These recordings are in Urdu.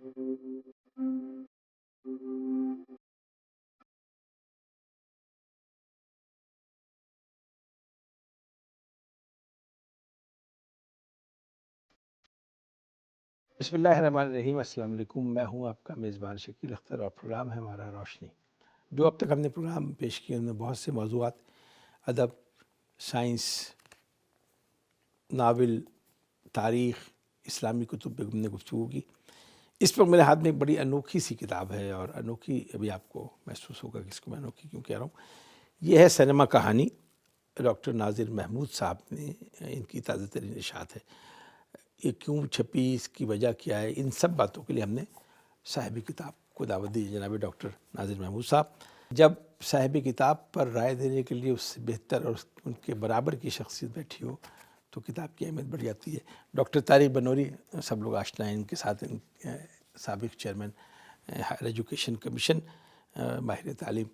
بسم اللہ الرحمن الرحیم. السلام علیکم. میں ہوں آپ کا میزبان شکیل اختر اور پروگرام ہے ہمارا روشنی. جو اب تک ہم نے پروگرام پیش کیے ان میں بہت سے موضوعات، ادب، سائنس، ناول، تاریخ، اسلامی کتب پہ ہم نے گفتگو کی. اس پر میرے ہاتھ میں ایک بڑی انوکھی سی کتاب ہے، اور انوکھی ابھی آپ کو محسوس ہوگا کہ اس کو میں انوکھی کیوں کہہ رہا ہوں. یہ ہے سینما کہانی. ڈاکٹر ناظر محمود صاحب نے ان کی تازہ ترین اشاعت ہے. یہ کیوں چھپی، اس کی وجہ کیا ہے، ان سب باتوں کے لیے ہم نے صاحب کتاب کو دعوت دی، جناب ڈاکٹر ناظر محمود صاحب. جب صاحب کتاب پر رائے دینے کے لیے اس سے بہتر اور ان کے برابر کی شخصیت بیٹھی ہو تو کتاب کی اہمیت بڑھ جاتی ہے. ڈاکٹر طارق بنوری، سب لوگ آشنا ہیں ان کے ساتھ، سابق چیئرمین ہائر ایجوکیشن کمیشن، ماہر تعلیم.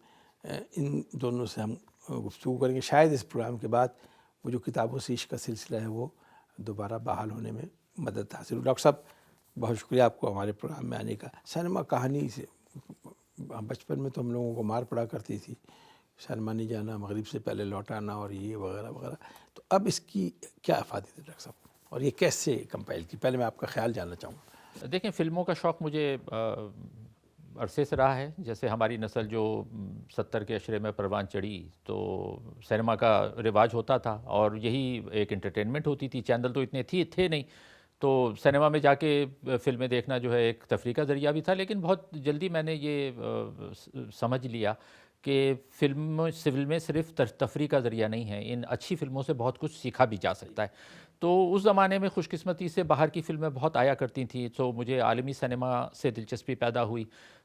ان دونوں سے ہم گفتگو کریں گے. شاید اس پروگرام کے بعد وہ جو کتابوں سے عشق کا سلسلہ ہے وہ دوبارہ بحال ہونے میں مدد حاصل ہو. ڈاکٹر صاحب بہت شکریہ آپ کو ہمارے پروگرام میں آنے کا. سینما کہانی سے بچپن میں تو ہم لوگوں کو مار پڑا کرتی تھی، سینما نہیں جانا، مغرب سے پہلے لوٹ آنا اور یہ وغیرہ وغیرہ. تو اب اس کی کیا افادیت ہے ڈاکٹر صاحب، اور یہ کیسے کمپائل کی؟ پہلے میں آپ کا خیال جاننا چاہوں گا. دیکھیں، فلموں کا شوق مجھے عرصے سے رہا ہے. جیسے ہماری نسل جو 70 کے عشرے میں پروان چڑھی تو سینما کا رواج ہوتا تھا اور یہی ایک انٹرٹینمنٹ ہوتی تھی. چینل تو اتنے تھے نہیں، تو سینما میں جا کے فلمیں دیکھنا جو ہے ایک تفریح کا ذریعہ بھی تھا. لیکن بہت جلدی میں نے یہ سمجھ لیا کہ فلمیں صرف تفریح کا ذریعہ نہیں ہیں. ان اچھی فلموں سے بہت کچھ سیکھا بھی جا سکتا ہے. تو اس زمانے میں خوش قسمتی سے باہر کی فلمیں بہت آیا کرتی تھیں، تو مجھے عالمی سینما سے دلچسپی پیدا ہوئی.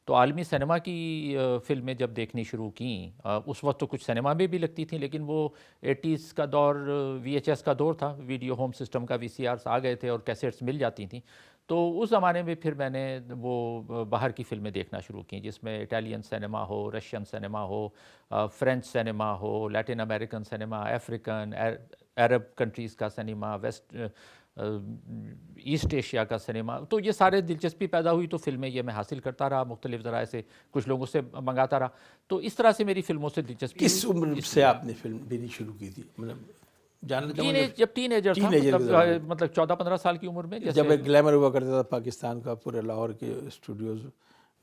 تو عالمی سینما کی فلمیں جب دیکھنی شروع کیں، اس وقت تو کچھ سینما میں بھی لگتی تھیں، لیکن وہ 80s کا دور، VHS کا دور تھا، ویڈیو ہوم سسٹم کا، VCRs آ گئے تھے اور کیسٹس مل جاتی تھیں. تو اس زمانے میں پھر میں نے وہ باہر کی فلمیں دیکھنا شروع کیں، جس میں اٹالین سینما ہو، رشین سینما ہو، فرینچ سینما ہو، لیٹن امریکن سینما، افریکن، عرب کنٹریز کا سینما، ایسٹ ایشیا کا سینما. تو یہ سارے دلچسپی پیدا ہوئی تو فلمیں یہ میں حاصل کرتا رہا، مختلف ذرائع سے کچھ لوگوں سے منگاتا رہا. تو اس طرح سے میری فلموں سے دلچسپی کس ہوئی. عمر سے آپ نے فلم دینی شروع کی تھی؟ مطلب جاننا چاہوں گا. جب ٹین ایجر تھا، ٹین ایجر کے زمانے مطلب 14-15 سال کی عمر میں. جب جیسے ایک گلیمر ہوا کرتا تھا پاکستان کا، پورے لاہور کے اسٹوڈیوز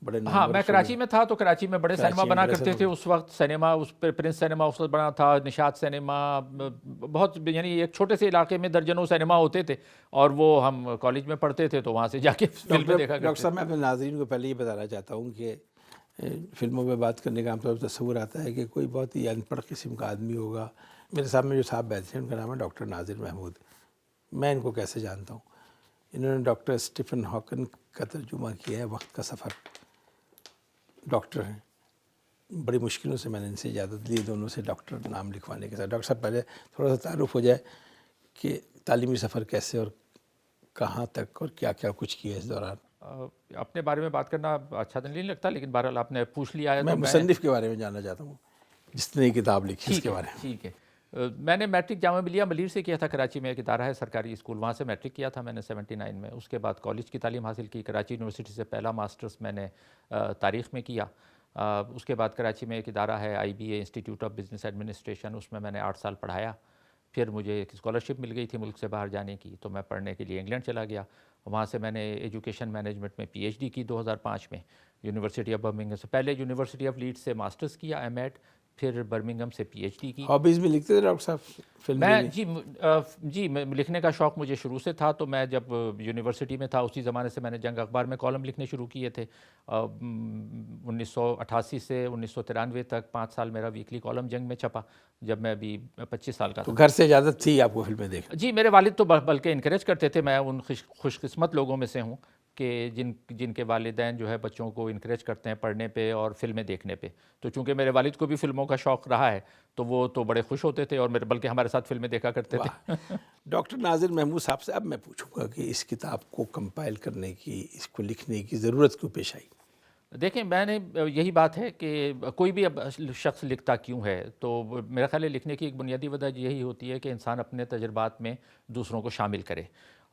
بڑے ہاں، نامور میں اسٹوڈیو، کراچی میں تھا تو کراچی میں بڑے سینما کراچی میں بنا بڑے کرتے سینما تھے میں. اس وقت. سینما اس پہ پرنس سینما اس وقت بنا تھا، نشاط سینما، بہت، یعنی ایک چھوٹے سے علاقے میں درجنوں سینما ہوتے تھے اور وہ ہم کالج میں پڑھتے تھے تو وہاں سے جا کے فلمیں دیکھا ڈاکٹر کرتے صاحب، تھے. میں اپنے ناظرین کو پہلے یہ بتانا چاہتا ہوں کہ فلموں میں بات کرنے کا عام طور پر تصور آتا ہے کہ کوئی بہت ہی ان پڑھ قسم کا آدمی ہوگا. میرے سامنے جو صاحب بیٹھے ہیں ان کا نام ہے ڈاکٹر ناظر محمود. میں ان کو کیسے جانتا ہوں؟ انہوں نے ڈاکٹر اسٹیفن ہاکن کا ترجمہ کیا ہے، وقت کا سفر. ڈاکٹر ہیں، بڑی مشکلوں سے میں نے ان سے اجازت لی دونوں سے ڈاکٹر نام لکھوانے کے ساتھ. ڈاکٹر صاحب پہلے تھوڑا سا تعارف ہو جائے کہ تعلیمی سفر کیسے اور کہاں تک اور کیا کیا کچھ کیا اس دوران. اپنے بارے میں بات کرنا اچھا نہیں لگتا، لیکن بہرحال آپ نے پوچھ لیا ہے میں تو مصنف کے بارے میں جاننا چاہتا ہوں، جس نے یہ کتاب لکھی اس کے بارے میں. ٹھیک ہے. میں نے میٹرک جامعہ ملیہ ملیر سے کیا تھا. کراچی میں ایک ادارہ ہے سرکاری اسکول، وہاں سے میٹرک کیا تھا میں نے 79 میں. اس کے بعد کالج کی تعلیم حاصل کی. کراچی یونیورسٹی سے پہلا ماسٹرز میں نے تاریخ میں کیا. اس کے بعد کراچی میں ایک ادارہ ہے IBA، institute of business administration, اس میں میں نے 8 سال پڑھایا. پھر مجھے ایک اسکالرشپ مل گئی تھی ملک سے باہر جانے کی، تو میں پڑھنے کے لیے انگلینڈ چلا گیا. وہاں سے میں نے ایجوکیشن مینجمنٹ میں PhD کی 2005 میں یونیورسٹی آف برمنگھم سے. پہلے یونیورسٹی آف لیڈ سے ماسٹرز کیا M.Ed، پھر برمنگھم سے PhD کی. ہابیز میں لکھتے تھے ڈاکٹر صاحب فلم میں بھی؟ جی لکھنے کا شوق مجھے شروع سے تھا. تو میں جب یونیورسٹی میں تھا اسی زمانے سے میں نے جنگ اخبار میں کالم لکھنے شروع کیے تھے. 1988 سے 1993 تک 5 سال میرا ویکلی کالم جنگ میں چھپا، جب میں ابھی 25 سال کا تو تھا. گھر سے اجازت تھی آپ کو فلمیں دیکھنے؟ جی، میرے والد تو بلکہ انکریج کرتے تھے. میں ان خوش قسمت لوگوں میں سے ہوں کہ جن کے والدین جو ہے بچوں کو انکریج کرتے ہیں پڑھنے پہ اور فلمیں دیکھنے پہ. تو چونکہ میرے والد کو بھی فلموں کا شوق رہا ہے تو وہ تو بڑے خوش ہوتے تھے اور بلکہ ہمارے ساتھ فلمیں دیکھا کرتے تھے. واہ. ڈاکٹر ناظر محمود صاحب سے اب میں پوچھوں گا کہ اس کتاب کو کمپائل کرنے کی، اس کو لکھنے کی ضرورت کیوں پیش آئی؟ دیکھیں، میں نے یہی بات ہے کہ کوئی بھی اب شخص لکھتا کیوں ہے، تو میرا خیال ہے لکھنے کی ایک بنیادی وجہ یہی ہوتی ہے کہ انسان اپنے تجربات میں دوسروں کو شامل کرے.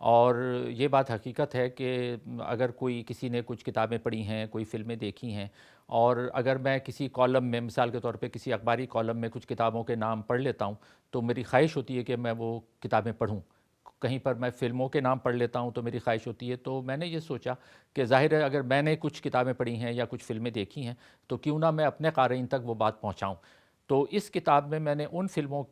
اور یہ بات حقیقت ہے کہ اگر کوئی کسی نے کچھ کتابیں پڑھی ہیں، کوئی فلمیں دیکھی ہیں، اور اگر میں کسی کالم میں مثال کے طور پہ کسی اخباری کالم میں کچھ کتابوں کے نام پڑھ لیتا ہوں تو میری خواہش ہوتی ہے کہ میں وہ کتابیں پڑھوں. کہیں پر میں فلموں کے نام پڑھ لیتا ہوں تو میری خواہش ہوتی ہے. تو میں نے یہ سوچا کہ ظاہر ہے اگر میں نے کچھ کتابیں پڑھی ہیں یا کچھ فلمیں دیکھی ہیں تو کیوں نہ میں اپنے قارئین تک وہ بات پہنچاؤں. تو اس کتاب میں نے ان فلموں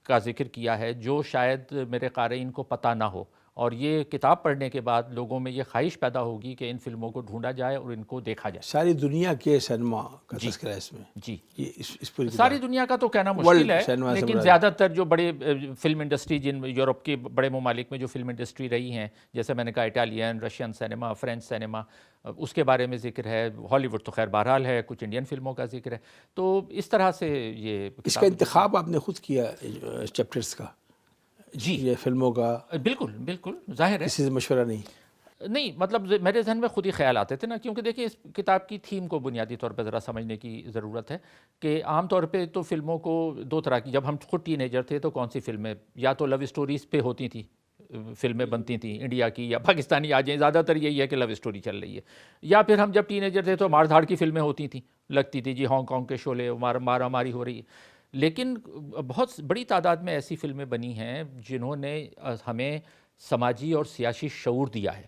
کا ذکر کیا ہے جو شاید میرے قارئین کو پتہ نہ ہو، اور یہ کتاب پڑھنے کے بعد لوگوں میں یہ خواہش پیدا ہوگی کہ ان فلموں کو ڈھونڈا جائے اور ان کو دیکھا جائے. ساری دنیا کے سینما کا تذکرہ ہے اس میں. جی، یہ اس پوری ساری دنیا کا تو کہنا مشکل ورلڈ ہے، سینما سے لیکن مراد زیادہ تر جو بڑے فلم انڈسٹری جن یورپ کے بڑے ممالک میں جو فلم انڈسٹری رہی ہیں، جیسے میں نے کہا Italian, Russian cinema, French cinema, اس کے بارے میں ذکر ہے. ہالی ووڈ تو خیر بہرحال ہے، کچھ انڈین فلموں کا ذکر ہے. تو اس طرح سے یہ اس کا انتخاب آپ نے خود کیا چیپٹرز کا؟ جی، یہ فلموں کا بالکل بالکل ظاہر ہے. کسی سے مشورہ نہیں؟ نہیں، مطلب میرے ذہن میں خود ہی خیال آتے تھے نا، کیونکہ دیکھیں اس کتاب کی تھیم کو بنیادی طور پہ ذرا سمجھنے کی ضرورت ہے کہ عام طور پہ تو فلموں کو دو طرح کی، جب ہم خود ٹین ایجر تھے تو کون سی فلمیں یا تو لو اسٹوریز پہ ہوتی تھیں، فلمیں بنتی تھیں انڈیا کی یا پاکستانی، آ جائیں زیادہ تر یہی ہے کہ لو اسٹوری چل رہی ہے. یا پھر ہم جب ٹین ایجر تھے تو مار دھاڑ کی فلمیں ہوتی تھیں، لگتی تھی جی ہانگ کانگ کے شعلے مارا ماری ہو رہی ہے. لیکن بہت بڑی تعداد میں ایسی فلمیں بنی ہیں جنہوں نے ہمیں سماجی اور سیاسی شعور دیا ہے.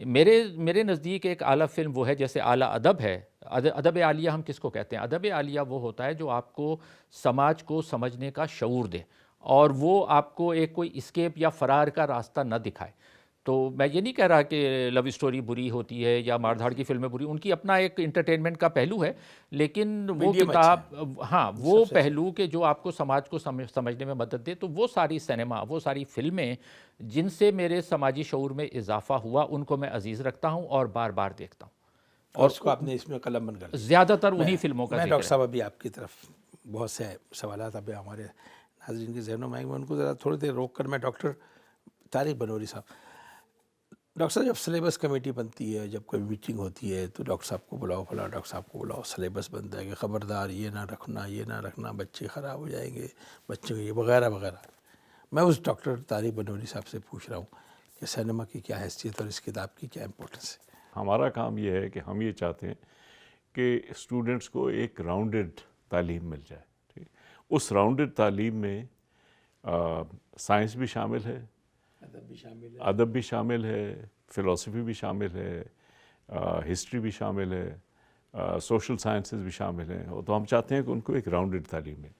میرے نزدیک ایک اعلیٰ فلم وہ ہے جیسے اعلیٰ ادب ہے. ادب عالیہ ہم کس کو کہتے ہیں؟ ادب عالیہ وہ ہوتا ہے جو آپ کو سماج کو سمجھنے کا شعور دے اور وہ آپ کو ایک کوئی اسکیپ یا فرار کا راستہ نہ دکھائے. تو میں یہ نہیں کہہ رہا کہ لو اسٹوری بری ہوتی ہے یا مار دھاڑ کی فلمیں بری، ان کی اپنا ایک انٹرٹینمنٹ کا پہلو ہے، لیکن وہ کتاب ہاں وہ پہلو کہ جو آپ کو سماج کو سمجھنے میں مدد دے، تو وہ ساری سینما، وہ ساری فلمیں جن سے میرے سماجی شعور میں اضافہ ہوا ان کو میں عزیز رکھتا ہوں اور بار بار دیکھتا ہوں. اور اس کو آپ نے اس میں قلم بند کر دیا. زیادہ تر انہی فلموں کا میں ذکر ڈاکٹر ہے. صاحب ابھی آپ کی طرف بہت سے سوالات ابھی ہمارے ناظرین کے ذہنوں میں آئیں گے، ان کو ذرا تھوڑی دیر روک کر میں ڈاکٹر طارق بنوری صاحب، ڈاکٹر صاحب جب سلیبس کمیٹی بنتی ہے، جب کوئی میٹنگ ہوتی ہے تو ڈاکٹر صاحب کو بلاؤ، فلاں ڈاکٹر صاحب کو بلاؤ، سلیبس بنتا ہے کہ خبردار یہ نہ رکھنا، یہ نہ رکھنا، بچے خراب ہو جائیں گے، بچوں کے یہ وغیرہ وغیرہ. میں اس ڈاکٹر طارق بنوری صاحب سے پوچھ رہا ہوں کہ سینما کی کیا حیثیت اور اس کتاب کی کیا امپورٹنس ہے؟ ہمارا کام یہ ہے کہ ہم یہ چاہتے ہیں کہ اسٹوڈنٹس کو ایک راؤنڈڈ تعلیم مل جائے. ٹھیک، اس راؤنڈڈ تعلیم میں سائنس بھی شامل ہے، ادب بھی شامل ہے، فلسفی بھی شامل ہے، ہسٹری بھی شامل ہے، سوشل سائنسز بھی شامل ہیں. تو ہم چاہتے ہیں کہ ان کو ایک راؤنڈڈ تعلیم ملے.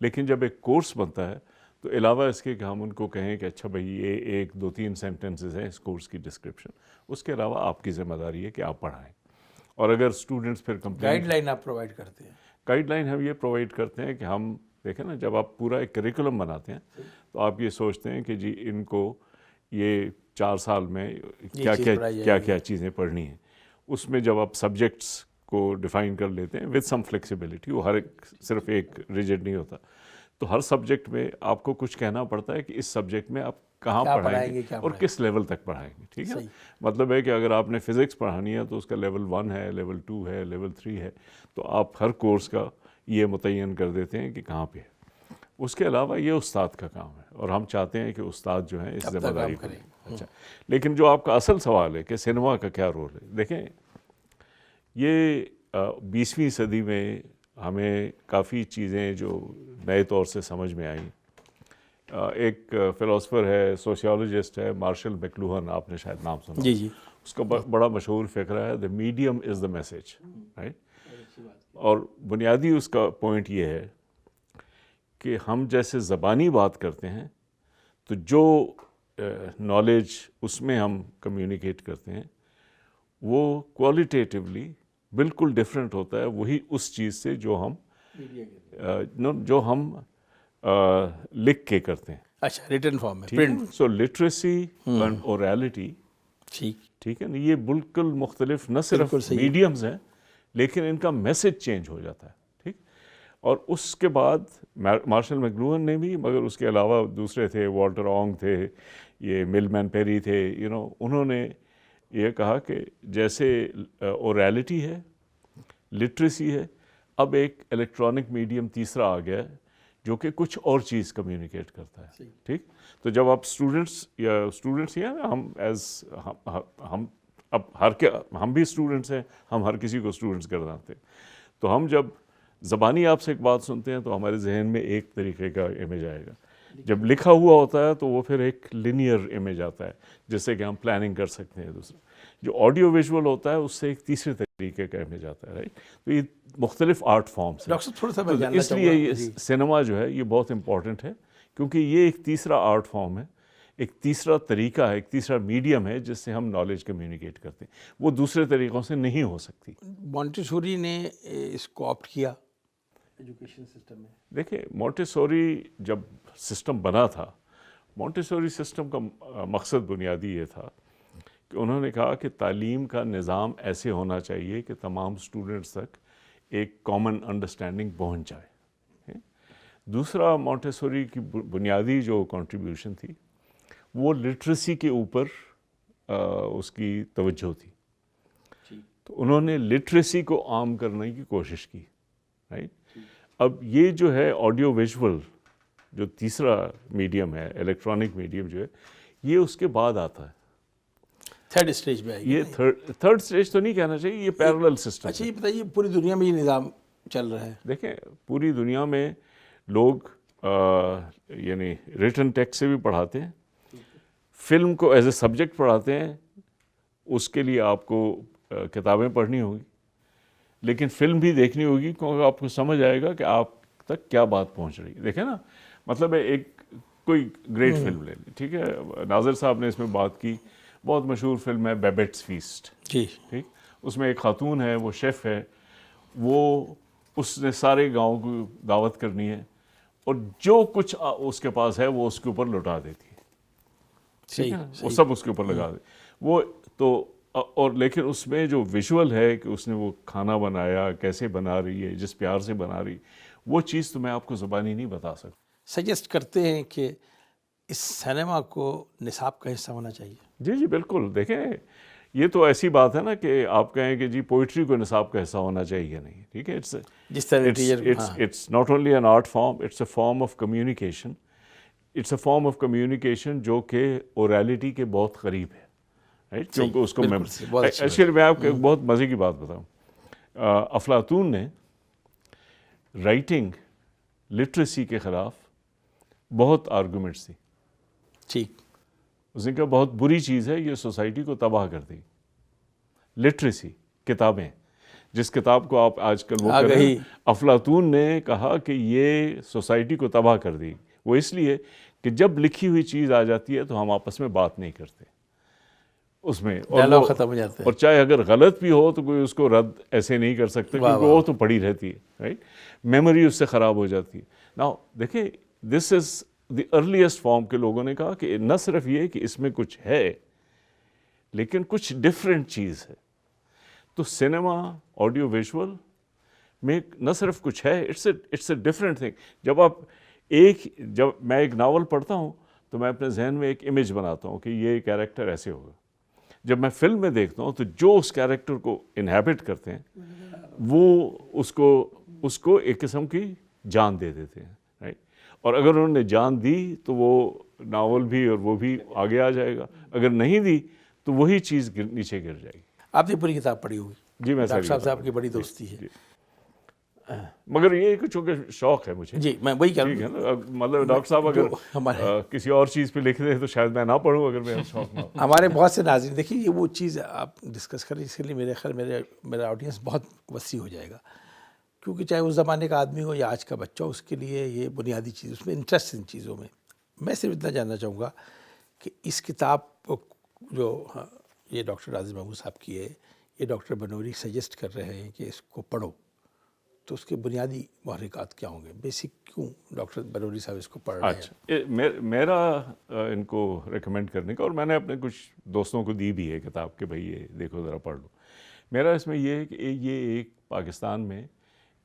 لیکن جب ایک کورس بنتا ہے تو علاوہ اس کے کہ ہم ان کو کہیں کہ اچھا بھائی یہ 1-2-3 سینٹنسز ہیں اس کورس کی ڈسکرپشن، اس کے علاوہ آپ کی ذمہ داری ہے کہ آپ پڑھائیں. اور اگر اسٹوڈنٹس پھر گائیڈ لائن آپ پرووائڈ کرتے ہیں؟ گائیڈ لائن ہم یہ پرووائڈ کرتے ہیں کہ ہم دیکھیں نا، جب آپ پورا ایک کریکولم بناتے ہیں تو آپ یہ سوچتے ہیں کہ جی ان کو یہ 4 سال میں کیا چیزیں پڑھنی ہیں. اس میں جب آپ سبجیکٹس کو ڈیفائن کر لیتے ہیں وتھ سم فلیکسیبلٹی، وہ ہر ایک صرف ایک ریجڈ نہیں ہوتا، تو ہر سبجیکٹ میں آپ کو کچھ کہنا پڑتا ہے کہ اس سبجیکٹ میں آپ کہاں پڑھائیں گے اور کس لیول تک پڑھائیں گے. ٹھیک ہے، مطلب ہے کہ اگر آپ نے فزکس پڑھانی ہے تو اس کا لیول 1 ہے، لیول 2 ہے، لیول 3 ہے، تو آپ ہر کورس کا یہ متعین کر دیتے ہیں کہ کہاں پہ ہے. اس کے علاوہ یہ استاد کا کام ہے اور ہم چاہتے ہیں کہ استاد جو ہیں اس ذمہ داری کریں. اچھا، لیکن جو آپ کا اصل سوال ہے کہ سینما کا کیا رول ہے، دیکھیں یہ 20ویں صدی میں ہمیں کافی چیزیں جو نئے طور سے سمجھ میں آئیں. ایک فلاسفر ہے، سوشیالوجسٹ ہے، مارشل میکلوہن، آپ نے شاید نام سنا. جی جی، اس کا بڑا مشہور فقرہ ہے، the medium is the message، right. اور بنیادی اس کا پوائنٹ یہ ہے کہ ہم جیسے زبانی بات کرتے ہیں تو جو نالج اس میں ہم کمیونیکیٹ کرتے ہیں وہ کوالٹیٹیولی بالکل ڈفرینٹ ہوتا ہے وہی اس چیز سے جو ہم لکھ کے کرتے ہیں. اچھا، ریٹن فارم میں، پرنٹ. سو لٹریسی اینڈ اوریلٹی، ٹھیک ہے نا، یہ بالکل مختلف نہ صرف میڈیمز ہیں لیکن ان کا میسج چینج ہو جاتا ہے. ٹھیک، اور اس کے بعد مارشل میکلوہن نے بھی، مگر اس کے علاوہ دوسرے تھے، والٹر آنگ تھے، یہ ملمین پیری تھے، انہوں نے یہ کہا کہ جیسے اوریلٹی ہے، لٹریسی ہے، اب ایک الیکٹرانک میڈیم تیسرا آ گیا ہے جو کہ کچھ اور چیز کمیونیکیٹ کرتا ہے. ٹھیک. تو جب آپ اسٹوڈنٹس ہیں ہم بھی اسٹوڈنٹس ہیں, ہم ہر کسی کو اسٹوڈنٹس کراتے ہیں, تو ہم جب زبانی آپ سے ایک بات سنتے ہیں تو ہمارے ذہن میں ایک طریقے کا امیج آئے گا. جب لکھا ہوا ہوتا ہے تو وہ پھر ایک لینئر امیج آتا ہے جس سے کہ ہم پلاننگ کر سکتے ہیں. دوسرا جو آڈیو ویژول ہوتا ہے اس سے ایک تیسرے طریقے کا امیج آتا ہے. رائٹ. تو یہ مختلف آرٹ فارمس ہیں. اس لیے یہ سنیما جو ہے یہ بہت امپورٹنٹ ہے, کیونکہ یہ ایک تیسرا آرٹ فارم ہے, ایک تیسرا طریقہ ہے, ایک تیسرا میڈیم ہے جس سے ہم نالج کمیونیکیٹ کرتے ہیں. وہ دوسرے طریقوں سے نہیں ہو سکتی. مونٹیسوری نے اس کو آپٹ کیا ایجوکیشن سسٹم میں. دیکھیں مونٹیسوری جب سسٹم بنا تھا, مونٹیسوری سسٹم کا مقصد بنیادی یہ تھا کہ انہوں نے کہا کہ تعلیم کا نظام ایسے ہونا چاہیے کہ تمام اسٹوڈنٹس تک ایک کامن انڈرسٹینڈنگ پہنچ جائے. دوسرا مونٹیسوری کی بنیادی جو کنٹریبیوشن تھی وہ لٹریسی کے اوپر اس کی توجہ تھی. تو انہوں نے لٹریسی کو عام کرنے کی کوشش کی. رائٹ. اب یہ جو ہے آڈیو ویژول جو تیسرا میڈیم ہے, الیکٹرانک میڈیم جو ہے, یہ اس کے بعد آتا ہے. تھرڈ اسٹیج میں یہ تھرڈ اسٹیج تو نہیں کہنا چاہیے, یہ پیرلل سسٹم. اچھا یہ بتائیے پوری دنیا میں یہ نظام چل رہا ہے؟ دیکھیں پوری دنیا میں لوگ یعنی ریٹن ٹیکسٹ سے بھی پڑھاتے ہیں, فلم کو ایز اے سبجیکٹ پڑھاتے ہیں, اس کے لیے آپ کو کتابیں پڑھنی ہوگی, لیکن فلم بھی دیکھنی ہوگی کیونکہ آپ کو سمجھ آئے گا کہ آپ تک کیا بات پہنچ رہی ہے. دیکھیں نا, مطلب ہے ایک کوئی گریٹ فلم لے لیں. ٹھیک ہے, ناظر صاحب نے اس میں بات کی, بہت مشہور فلم ہے بیبیٹس فیسٹ. جی ٹھیک. اس میں ایک خاتون ہے, وہ شیف ہے, اس نے سارے گاؤں کو دعوت کرنی ہے اور جو کچھ اس کے پاس ہے وہ اس کے اوپر لوٹا دیتی ہے. ٹھیک ہے, وہ سب اس کے اوپر لگا دے. وہ تو اور لیکن اس میں جو ویژول ہے کہ اس نے وہ کھانا بنایا, کیسے بنا رہی ہے, جس پیار سے بنا رہی, وہ چیز تو میں آپ کو زبانی نہیں بتا سکتا. سجیسٹ کرتے ہیں کہ اس سنیما کو نصاب کا حصہ ہونا چاہیے. جی جی بالکل. دیکھیں یہ تو ایسی بات ہے نا کہ آپ کہیں کہ جی پوئٹری کو نصاب کا حصہ ہونا چاہیے نہیں. ٹھیک ہے, جس طرح it's not only an art form, it's a form of communication. It's a form of communication جو کہ اوریلٹی کے بہت قریب ہے. رائٹ. کیونکہ اس کو ایکچولی میں آپ کو ایک بہت مزے کی بات بتاؤں. افلاطون نے رائٹنگ لٹریسی کے خلاف بہت آرگومنٹس تھی. ٹھیک. اس نے کہا بہت بری چیز ہے, یہ سوسائٹی کو تباہ کر دے گی. لٹریسی, کتابیں, جس کتاب کو آپ آج کل وہ کر رہے ہیں, افلاطون نے کہا کہ یہ سوسائٹی کو تباہ کر دے گی. وہ اس لیے کہ جب لکھی ہوئی چیز آ جاتی ہے تو ہم آپس میں بات نہیں کرتے اس میں, ڈائلاگ ختم ہو جاتا ہے. اور چاہے اگر غلط بھی ہو تو کوئی اس کو رد ایسے نہیں کر سکتا کیونکہ وہ تو پڑی رہتی ہے. رائٹ. میموری اس سے خراب ہو جاتی ہے. ناؤ دیکھیں دس از دی ارلیسٹ فارم کے لوگوں نے کہا کہ نہ صرف یہ کہ اس میں کچھ ہے لیکن کچھ ڈفرینٹ چیز ہے. تو سنیما آڈیو ویژول میں نہ صرف کچھ ہے, اٹس اے ڈفرینٹ تھنگ. جب میں ایک ناول پڑھتا ہوں تو میں اپنے ذہن میں ایک امیج بناتا ہوں کہ یہ کیریکٹر ایسے ہوگا. جب میں فلم میں دیکھتا ہوں تو جو اس کیریکٹر کو انہیبٹ کرتے ہیں وہ اس کو ایک قسم کی جان دے دیتے ہیں. رائٹ. اور اگر انہوں نے جان دی تو وہ ناول بھی اور وہ بھی آگے آ جائے گا, اگر نہیں دی تو وہی چیز نیچے گر جائے گی. آپ نے پوری کتاب پڑھی ہوگی؟ جی میں ڈاکٹر صاحب سے آپ کی بڑی دوستی ہے. مگر یہ کہ چونکہ شوق ہے مجھے. جی میں وہی کہہ رہا ہوں, مطلب ڈاکٹر صاحب اگر کسی اور چیز پہ لکھ دیں تو شاید میں نہ پڑھوں اگر میرا شوق نہ ہو. ہمارے بہت سے ناظرین دیکھیے یہ وہ چیز آپ ڈسکس کریں اس کے لیے میرے خیال میرا آڈینس بہت وسیع ہو جائے گا, کیونکہ چاہے اس زمانے کا آدمی ہو یا آج کا بچہ ہو, اس کے لیے یہ بنیادی چیز, اس میں انٹرسٹ ان چیزوں میں. میں صرف اتنا جاننا چاہوں گا کہ اس کتاب جو یہ ڈاکٹر ناظر محمود صاحب کی ہے, یہ ڈاکٹر بنوری سجیسٹ کر رہے ہیں کہ اس کو پڑھو, تو اس کے بنیادی محرکات کیا ہوں گے؟ بیسک کیوں ڈاکٹر بنوری صاحب اس کو پڑھ رہے ہیں؟ اچھا, میرا ان کو ریکمینڈ کرنے کا, اور میں نے اپنے کچھ دوستوں کو دی بھی ہے کتاب کہ بھائی یہ دیکھو ذرا پڑھ لو. میرا اس میں یہ ہے کہ یہ ایک پاکستان میں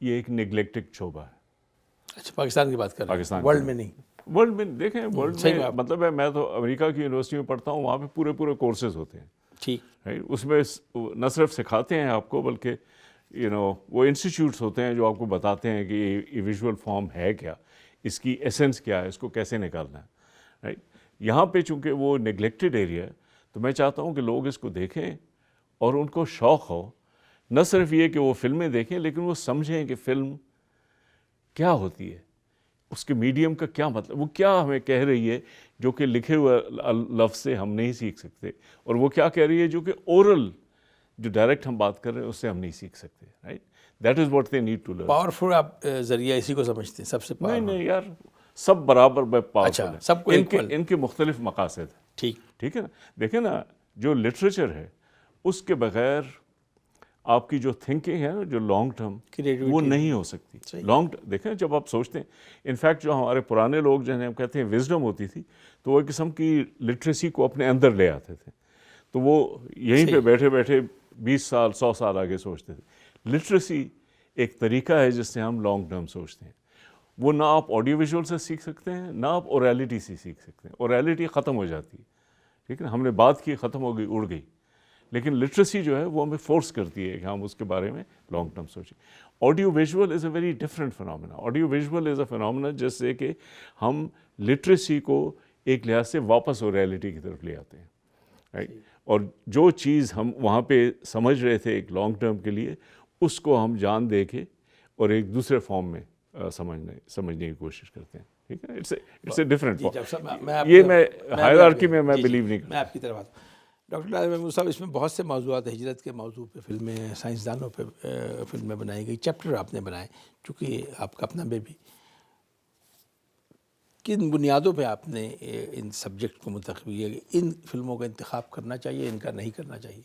یہ ایک نیگلیکٹڈ شعبہ ہے. اچھا پاکستان کی بات کر رہے ہیں, ورلڈ میں نہیں؟ ورلڈ میں دیکھیں, ورلڈ میں مطلب ہے میں تو امریکہ کی یونیورسٹی میں پڑھتا ہوں, وہاں پہ پورے کورسز ہوتے ہیں. ٹھیک. اس میں نہ صرف سکھاتے ہیں آپ کو بلکہ وہ انسٹیٹیوٹس ہوتے ہیں جو آپ کو بتاتے ہیں کہ یہ ویژول فارم ہے کیا, اس کی ایسنس کیا ہے, اس کو کیسے نکالنا ہے, رائٹ. یہاں پہ چونکہ وہ نگلیکٹڈ ایریا ہے, تو میں چاہتا ہوں کہ لوگ اس کو دیکھیں اور ان کو شوق ہو, نہ صرف یہ کہ وہ فلمیں دیکھیں لیکن وہ سمجھیں کہ فلم کیا ہوتی ہے, اس کے میڈیم کا کیا مطلب, وہ کیا ہمیں کہہ رہی ہے جو کہ لکھے ہوئے لفظ سے ہم نہیں سیکھ سکتے, اور وہ کیا کہہ رہی ہے جو کہ اورل جو ڈائریکٹ ہم بات کر رہے ہیں اس سے ہم نہیں سیکھ سکتے, right. That is what they need to learn. Powerful آپ ذریعہ اسی کو سمجھتے ہیں سب سے نہیں نہیں یار, سب برابر پاورفل ہیں, سب کو ان کے مختلف مقاصد ہیں. ٹھیک ہے نا. دیکھیں نا, جو لٹریچر ہے اس کے بغیر آپ کی جو تھنکنگ ہے نا, جو لانگ ٹرم, وہ نہیں ہو سکتی. دیکھیں جب آپ سوچتے ہیں, انفیکٹ جو ہمارے پرانے لوگ جو ہیں ہم کہتے ہیں وزڈم ہوتی تھی, تو وہ ایک قسم کی لٹریسی کو اپنے اندر لے آتے تھے, تو وہ یہیں پہ بیٹھے بیٹھے 20 سال 100 سال آگے سوچتے تھے. لٹریسی ایک طریقہ ہے جس سے ہم لانگ ٹرم سوچتے ہیں. وہ نہ آپ آڈیو ویژول سے سیکھ سکتے ہیں, نہ آپ اوریلٹی سے سیکھ سکتے ہیں. اوریلٹی ختم ہو جاتی ہے, ٹھیک ہے, ہم نے بات کی, ختم ہو گئی, اڑ گئی. لیکن لٹریسی جو ہے وہ ہمیں فورس کرتی ہے کہ ہم اس کے بارے میں لانگ ٹرم سوچیں. Audio visual is a very different phenomenon. Audio visual is a phenomena جس سے کہ ہم لٹریسی کو ایک لحاظ سے واپس اوریلٹی کی طرف لے آتے ہیں, رائٹ. اور جو چیز ہم وہاں پہ سمجھ رہے تھے ایک لانگ ٹرم کے لیے, اس کو ہم جان دے کے اور ایک دوسرے فارم میں سمجھنے کی کوشش کرتے ہیں, ٹھیک ہے. It's a different form. یہ میں ہائرارکی میں بلیو نہیں کرتا. میں آپ کی طرف آتا ہوں. ڈاکٹر نادر محمود صاحب, اس میں بہت سے موضوعات, ہجرت کے موضوع پہ فلمیں, سائنسدانوں پہ فلمیں بنائی گئی, چیپٹر آپ نے بنائے, چونکہ آپ کا اپنا بیبی. کن بنیادوں پہ آپ نے ان سبجیکٹ کو منتخب کیا کہ ان فلموں کا انتخاب کرنا چاہیے, ان کا نہیں کرنا چاہیے,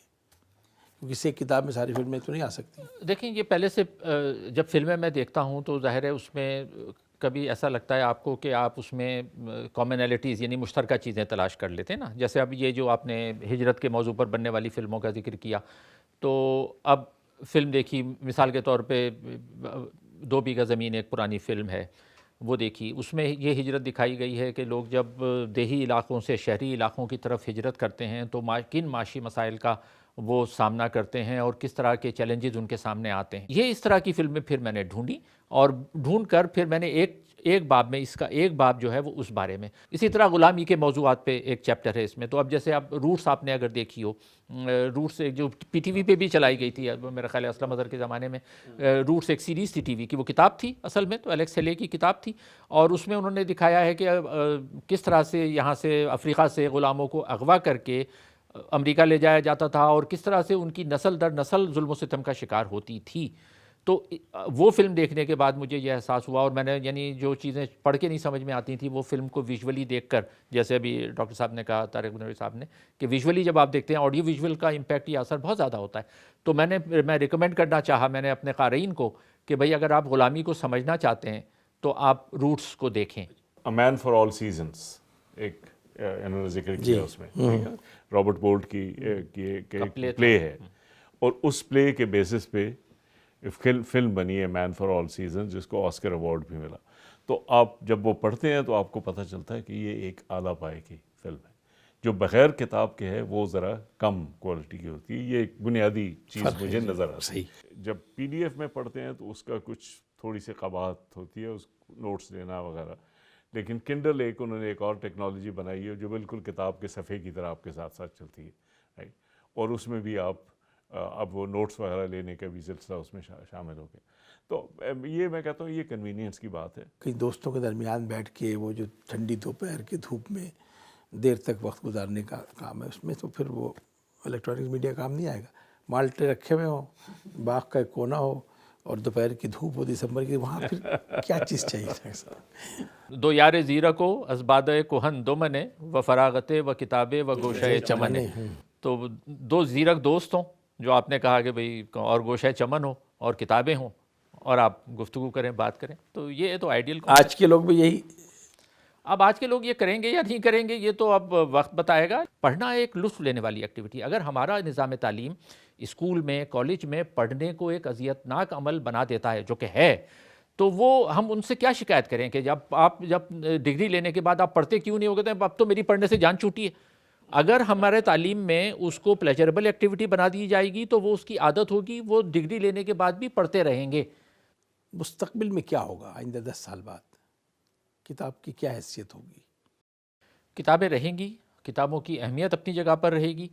کیونکہ اس ایک کتاب میں ساری فلمیں تو نہیں آ سکتی. دیکھیں یہ پہلے سے جب فلمیں میں دیکھتا ہوں تو ظاہر ہے اس میں کبھی ایسا لگتا ہے آپ کو کہ آپ اس میں کامنالٹیز یعنی مشترکہ چیزیں تلاش کر لیتے ہیں نا. جیسے اب یہ جو آپ نے ہجرت کے موضوع پر بننے والی فلموں کا ذکر کیا, تو اب فلم دیکھی مثال کے طور پہ 2 بیگھہ زمین ایک پرانی فلم ہے, وہ دیکھی. اس میں یہ ہجرت دکھائی گئی ہے کہ لوگ جب دیہی علاقوں سے شہری علاقوں کی طرف ہجرت کرتے ہیں تو کن معاشی مسائل کا وہ سامنا کرتے ہیں اور کس طرح کے چیلنجز ان کے سامنے آتے ہیں. یہ اس طرح کی فلمیں پھر میں نے ڈھونڈی, اور ڈھونڈ کر پھر میں نے ایک باب میں, اس کا ایک باب جو ہے وہ اس بارے میں. اسی طرح غلامی کے موضوعات پہ ایک چیپٹر ہے اس میں. تو اب جیسے اب روٹس آپ نے اگر دیکھی ہو, روٹس جو پی ٹی وی پہ بھی چلائی گئی تھی میرا خیال ہے اسلم اظہر کے زمانے میں, روٹس ایک سیریز تھی ٹی وی کی, وہ کتاب تھی اصل میں, تو الیکس ہیلے کی کتاب تھی, اور اس میں انہوں نے دکھایا ہے کہ کس طرح سے یہاں سے افریقہ سے غلاموں کو اغوا کر کے امریکہ لے جایا جاتا تھا, اور کس طرح سے ان کی نسل در نسل ظلم و ستم کا شکار ہوتی تھی. تو وہ فلم دیکھنے کے بعد مجھے یہ احساس ہوا, اور میں نے یعنی جو چیزیں پڑھ کے نہیں سمجھ میں آتی تھیں وہ فلم کو ویژولی دیکھ کر, جیسے ابھی ڈاکٹر صاحب نے کہا, طارق بن نوری صاحب نے, کہ ویژولی جب آپ دیکھتے ہیں آڈیو ویژول کا امپیکٹ یا اثر بہت زیادہ ہوتا ہے. تو میں ریکمینڈ کرنا چاہا میں نے اپنے قارئین کو کہ بھئی اگر آپ غلامی کو سمجھنا چاہتے ہیں تو آپ روٹس کو دیکھیں. A Man for All Seasons ایک انہوں نے ذکر کیا اس میں, رابرٹ بولٹ کی پلے ہے, اور اس پلے کے بیسس پہ فلم بنی ہے مین فار آل سیزن, جس کو آسکر ایوارڈ بھی ملا. تو آپ جب وہ پڑھتے ہیں تو آپ کو پتہ چلتا ہے کہ یہ ایک اعلیٰ پائے کی فلم ہے. جو بغیر کتاب کے ہے وہ ذرا کم کوالٹی کی ہوتی ہے. یہ ایک بنیادی چیز مجھے نظر آتی ہے. جب پی ڈی ایف میں پڑھتے ہیں تو اس کا کچھ تھوڑی سی قباحت ہوتی ہے, اس نوٹس لینا وغیرہ. لیکن کنڈل انہوں نے ایک اور ٹیکنالوجی بنائی ہے جو بالکل کتاب کے صفحے کی طرح آپ کے ساتھ ساتھ چلتی ہے, رائٹ. اور اس میں بھی آپ اب وہ نوٹس وغیرہ لینے کا بھی سلسلہ اس میں شامل ہو گیا. تو یہ میں کہتا ہوں یہ کنوینئنس کی بات ہے. کئی دوستوں کے درمیان بیٹھ کے وہ جو ٹھنڈی دوپہر کی دھوپ میں دیر تک وقت گزارنے کا کام ہے, اس میں تو پھر وہ الیکٹرانک میڈیا کام نہیں آئے گا. مالٹے رکھے ہوئے ہوں, باغ کا ایک کونا ہو, اور دوپہر کی دھوپ ہو دسمبر کی, وہاں پھر کیا چیز چاہیے. دو یار زیرہ کو ازباد کوہن دو منے و فراغت و کتابیں و گوشہ چمن. تو 2 زیرک دوست ہوں جو آپ نے کہا کہ بھئی, اور گوشہ چمن ہو اور کتابیں ہوں, اور آپ گفتگو کریں, بات کریں. تو یہ تو آئیڈیل. آج کے لوگ بھی یہی, اب آج کے لوگ یہ کریں گے یا نہیں کریں گے یہ تو اب وقت بتائے گا. پڑھنا ایک لطف لینے والی ایکٹیویٹی. اگر ہمارا نظام تعلیم اسکول میں کالج میں پڑھنے کو ایک اذیتناک عمل بنا دیتا ہے, جو کہ ہے, تو وہ ہم ان سے کیا شکایت کریں کہ جب ڈگری لینے کے بعد آپ پڑھتے کیوں نہیں ہوگے, اب تو میری پڑھنے سے جان چھوٹی ہے. اگر ہمارے تعلیم میں اس کو پلیجربل ایکٹیویٹی بنا دی جائے گی تو وہ اس کی عادت ہوگی, وہ ڈگری لینے کے بعد بھی پڑھتے رہیں گے. مستقبل میں کیا ہوگا آئندہ 10 سال بعد؟ کتاب کی کیا حیثیت ہوگی؟ کتابیں رہیں گی، کتابوں کی اہمیت اپنی جگہ پر رہے گی.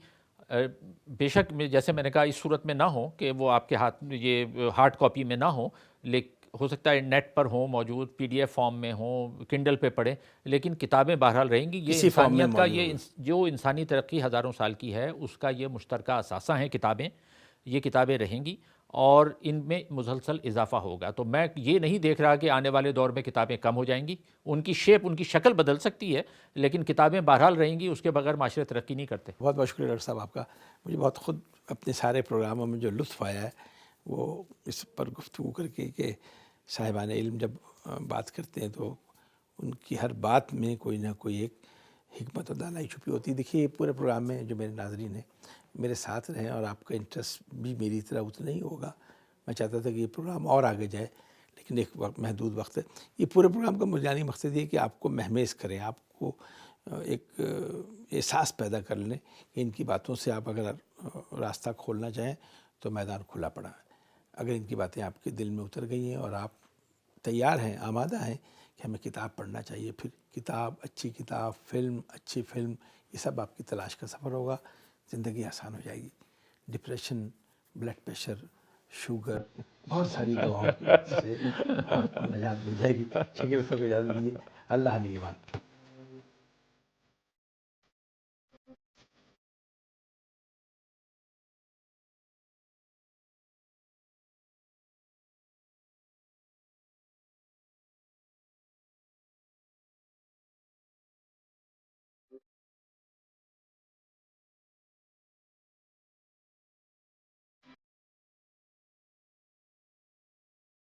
بے شک جیسے میں نے کہا اس صورت میں نہ ہو کہ وہ آپ کے ہاتھ میں یہ ہارڈ کاپی میں نہ ہو، لیکن ہو سکتا ہے نیٹ پر ہوں موجود، پی ڈی ایف فارم میں ہوں، کنڈل پہ پڑھیں، لیکن کتابیں بہرحال رہیں گی. یہ کسی فارم میں انسانیت کا موجود یہ جو انسانی ترقی ہزاروں سال کی ہے اس کا یہ مشترکہ اثاثہ ہیں کتابیں. یہ کتابیں رہیں گی اور ان میں مسلسل اضافہ ہوگا. تو میں یہ نہیں دیکھ رہا کہ آنے والے دور میں کتابیں کم ہو جائیں گی. ان کی شیپ، ان کی شکل بدل سکتی ہے، لیکن کتابیں بہرحال رہیں گی. اس کے بغیر معاشرے ترقی نہیں کرتے. بہت بہت شکریہ ڈاکٹر صاحب آپ کا. مجھے بہت خود اپنے سارے پروگراموں میں جو لطف آیا ہے وہ اس پر گفتگو کر کے کہ صاحبان علم جب بات کرتے ہیں تو ان کی ہر بات میں کوئی نہ کوئی ایک حکمت و دانائی چھپی ہوتی ہے. دیکھیے یہ پورے پروگرام میں جو میرے ناظرین ہیں میرے ساتھ رہیں اور آپ کا انٹرسٹ بھی میری طرح اتنا ہی ہوگا. میں چاہتا تھا کہ یہ پروگرام اور آگے جائے، لیکن ایک محدود وقت ہے. یہ پورے پروگرام کا بنیادی مقصد یہ ہے کہ آپ کو مہمیز کریں، آپ کو ایک احساس پیدا کر لیں کہ ان کی باتوں سے آپ اگر راستہ کھولنا چاہیں تو میدان کھلا پڑا ہے. اگر ان کی باتیں آپ کے دل میں اتر گئی ہیں اور آپ تیار ہیں، آمادہ ہیں کہ ہمیں کتاب پڑھنا چاہیے، پھر کتاب، اچھی کتاب، فلم، اچھی فلم، یہ سب آپ کی تلاش کا سفر ہوگا. زندگی آسان ہو جائے گی. ڈپریشن، بلڈ پریشر، شوگر، بہت ساری دواؤں سے آپ کو نجات مل جائے گی. شکر کو اجازت دیجیے. اللہ نگہبان.